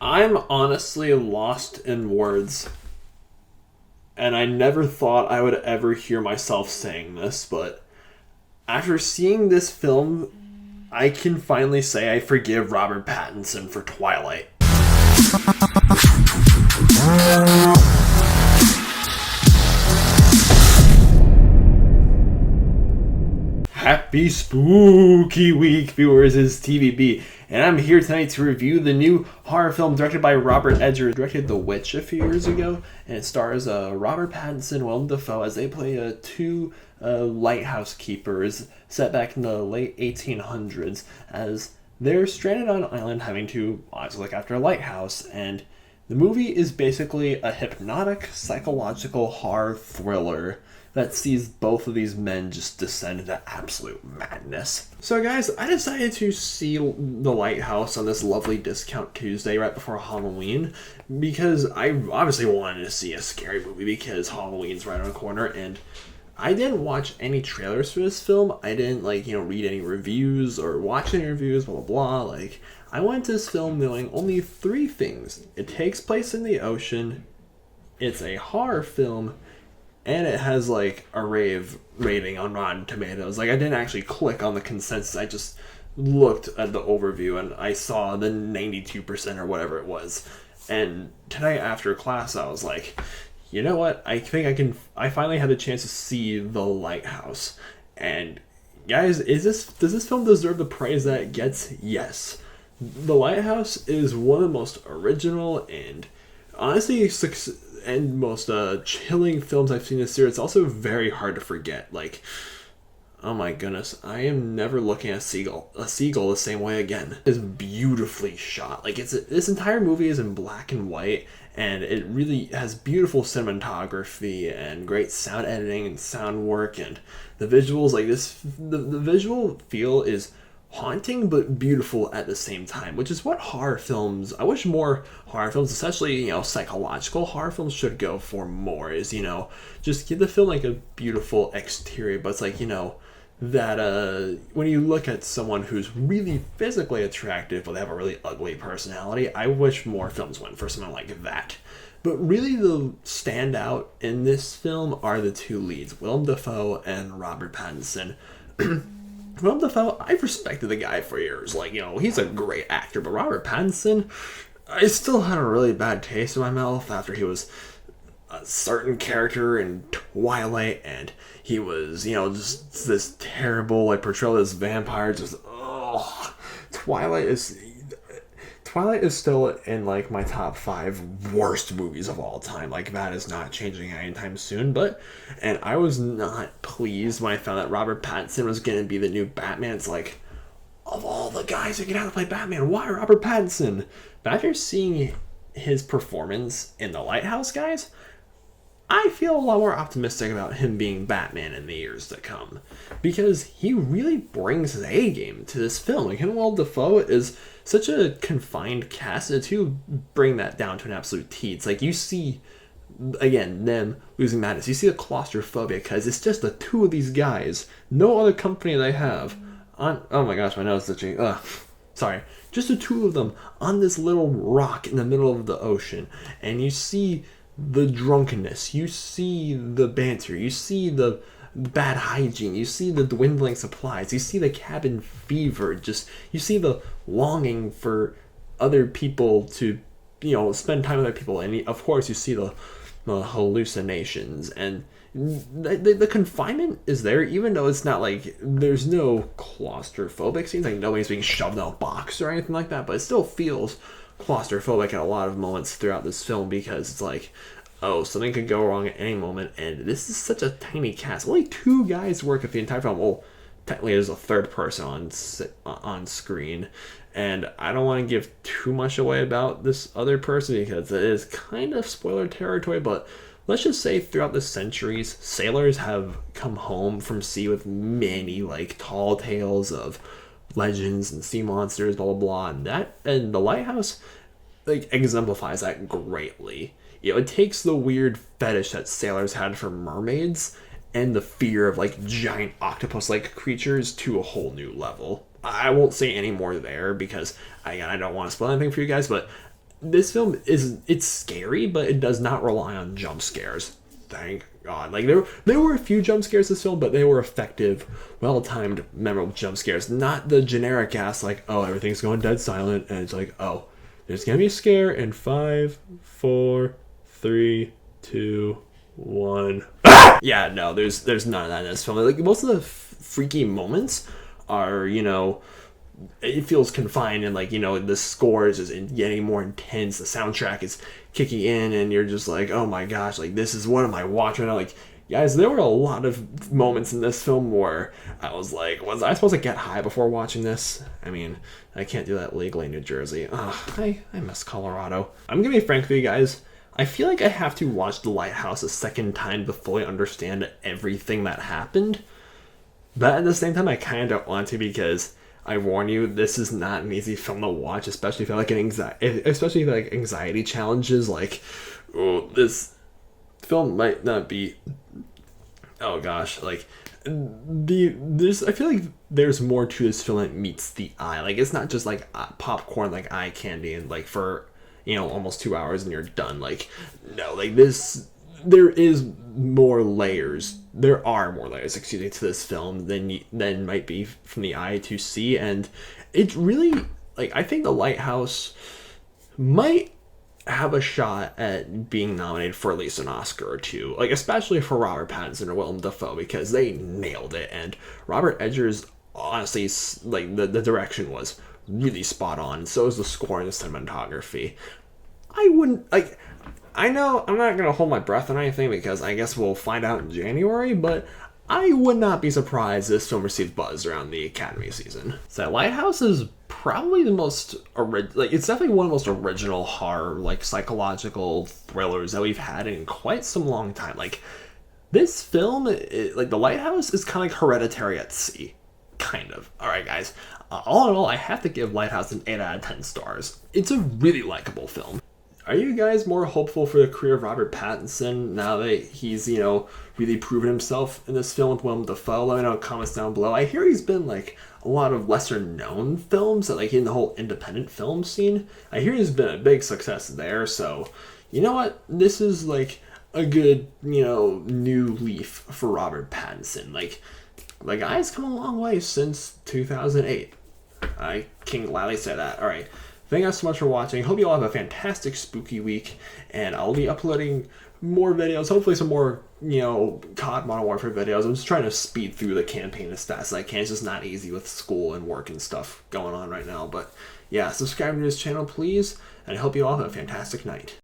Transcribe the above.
I'm honestly lost in words, and I never thought I would ever hear myself saying this, but after seeing this film, I can finally say I forgive Robert Pattinson for Twilight. Happy Spooky Week, viewers. It's TVB, and I'm here tonight to review the new horror film directed by Robert Edger, directed The Witch a few years ago, and it stars Robert Pattinson and Willen DeFoe as they play two lighthouse keepers set back in the late 1800s as they're stranded on an island having to look after a lighthouse, and the movie is basically a hypnotic psychological horror thriller that sees both of these men just descend into absolute madness. So guys, I decided to see The Lighthouse on this lovely discount Tuesday right before Halloween because I obviously wanted to see a scary movie because Halloween's right on the corner, and I didn't watch any trailers for this film. I didn't read any reviews or watch any reviews, blah blah blah. I went to this film knowing only three things. It takes place in the ocean, it's a horror film, and it has a rave rating on Rotten Tomatoes. I didn't actually click on the consensus. I just looked at the overview and I saw the 92% or whatever it was. And tonight after class, I was like, you know what? I think I finally had the chance to see The Lighthouse. And guys, does this film deserve the praise that it gets? Yes. The Lighthouse is one of the most original and honestly and most chilling films I've seen this year. It's also very hard to forget. Oh my goodness, I am never looking at a seagull the same way again. It's beautifully shot. This entire movie is in black and white, and it really has beautiful cinematography and great sound editing and sound work, and the visuals the visual feel is haunting but beautiful at the same time, which is what horror films, I wish more horror films, especially psychological horror films, should go for more, is just give the film a beautiful exterior, but it's that when you look at someone who's really physically attractive but they have a really ugly personality, I wish more films went for something like that. But really the standout in this film are the two leads, Willem Dafoe and Robert Pattinson. Willem Dafoe, I've respected the guy for years. He's a great actor, but Robert Pattinson, I still had a really bad taste in my mouth after he was a certain character in Twilight, and he was, just this terrible, portrayal of this vampire, just, oh, Twilight is still in my top 5 worst movies of all time. That is not changing anytime soon. And I was not pleased when I found that Robert Pattinson was going to be the new Batman. It's of all the guys who get out to play Batman, why Robert Pattinson? But after seeing his performance in The Lighthouse, guys, I feel a lot more optimistic about him being Batman in the years to come, because he really brings his A game to this film. Him and Willem Dafoe is such a confined cast, and to bring that down to an absolute T. It's you see, again, them losing madness. You see the claustrophobia, because it's just the two of these guys. No other company they have on. Oh my gosh, my nose is itching. Sorry. Just the two of them on this little rock in the middle of the ocean, and you see the drunkenness, you see the banter, you see the bad hygiene, you see the dwindling supplies, you see the cabin fever, you see the longing for other people to spend time with other people, and of course you see the hallucinations, and the confinement is there, even though it's not there's no claustrophobic scenes, nobody's being shoved in a box or anything like that, but it still feels claustrophobic at a lot of moments throughout this film, because it's oh, something could go wrong at any moment, and this is such a tiny cast. Only 2 guys work with the entire film. Well, technically there's a third person on screen, and I don't want to give too much away about this other person because it is kind of spoiler territory, but let's just say throughout the centuries, sailors have come home from sea with many tall tales of legends and sea monsters, blah blah blah, and The Lighthouse exemplifies that greatly. It takes the weird fetish that sailors had for mermaids and the fear of giant octopus-like creatures to a whole new level. I won't say any more there because I don't want to spoil anything for you guys, but this film it's scary, but it does not rely on jump scares. Thank God. Like there were a few jump scares in this film, but they were effective, well-timed, memorable jump scares. Not the generic ass like, oh, everything's going dead silent, and it's like, oh, there's gonna be a scare in 5, 4, 3, 2, 1. Yeah, no, there's none of that in this film. Like most of the freaky moments are, it feels confined, and like, the score is just getting more intense. The soundtrack is kicking in, and you're just like, oh my gosh, like this is what am I watching now? Like, guys, there were a lot of moments in this film where I was like, was I supposed to get high before watching this? I mean, I can't do that legally in New Jersey. I miss Colorado. I'm gonna be frank with you guys. I feel like I have to watch The Lighthouse a second time to fully understand everything that happened. But at the same time, I kind of don't want to, because I warn you, this is not an easy film to watch, especially if you like anxiety challenges. Like, oh, this film might not be. Oh gosh, like I feel like there's more to this film that meets the eye. Like, it's not just like popcorn, like eye candy, and like for almost 2 hours and you're done. Like, no, like this, there is more layers. There are more layers, excuse me, to this film than might be from the eye to see, and it's really, like, I think The Lighthouse might have a shot at being nominated for at least an Oscar or two, like especially for Robert Pattinson or Willen DeFoe, because they nailed it. And Robert Edgers, honestly, like the direction was really spot on. So is the score and the cinematography. I wouldn't, like, I know I'm not going to hold my breath on anything, because I guess we'll find out in January, but I would not be surprised this film received buzz around the Academy season. So Lighthouse is probably the most, it's definitely one of the most original horror, like, psychological thrillers that we've had in quite some long time. Like, this film, like, The Lighthouse is kind of like Hereditary at sea. Kind of. Alright, guys. All in all, I have to give Lighthouse an 8 out of 10 stars. It's a really likable film. Are you guys more hopeful for the career of Robert Pattinson now that he's, really proven himself in this film with Willem Dafoe? Let me know in the comments down below. I hear he's been, like, a lot of lesser known films, like in the whole independent film scene. I hear he's been a big success there, so you know what? This is, like, a good, new leaf for Robert Pattinson. Like, the guy's come a long way since 2008. I can gladly say that. Alright. Thank you guys so much for watching. Hope you all have a fantastic spooky week, and I'll be uploading more videos, hopefully some more, COD Modern Warfare videos. I'm just trying to speed through the campaign as fast as I can. It's just not easy with school and work and stuff going on right now. But yeah, subscribe to this channel, please, and I hope you all have a fantastic night.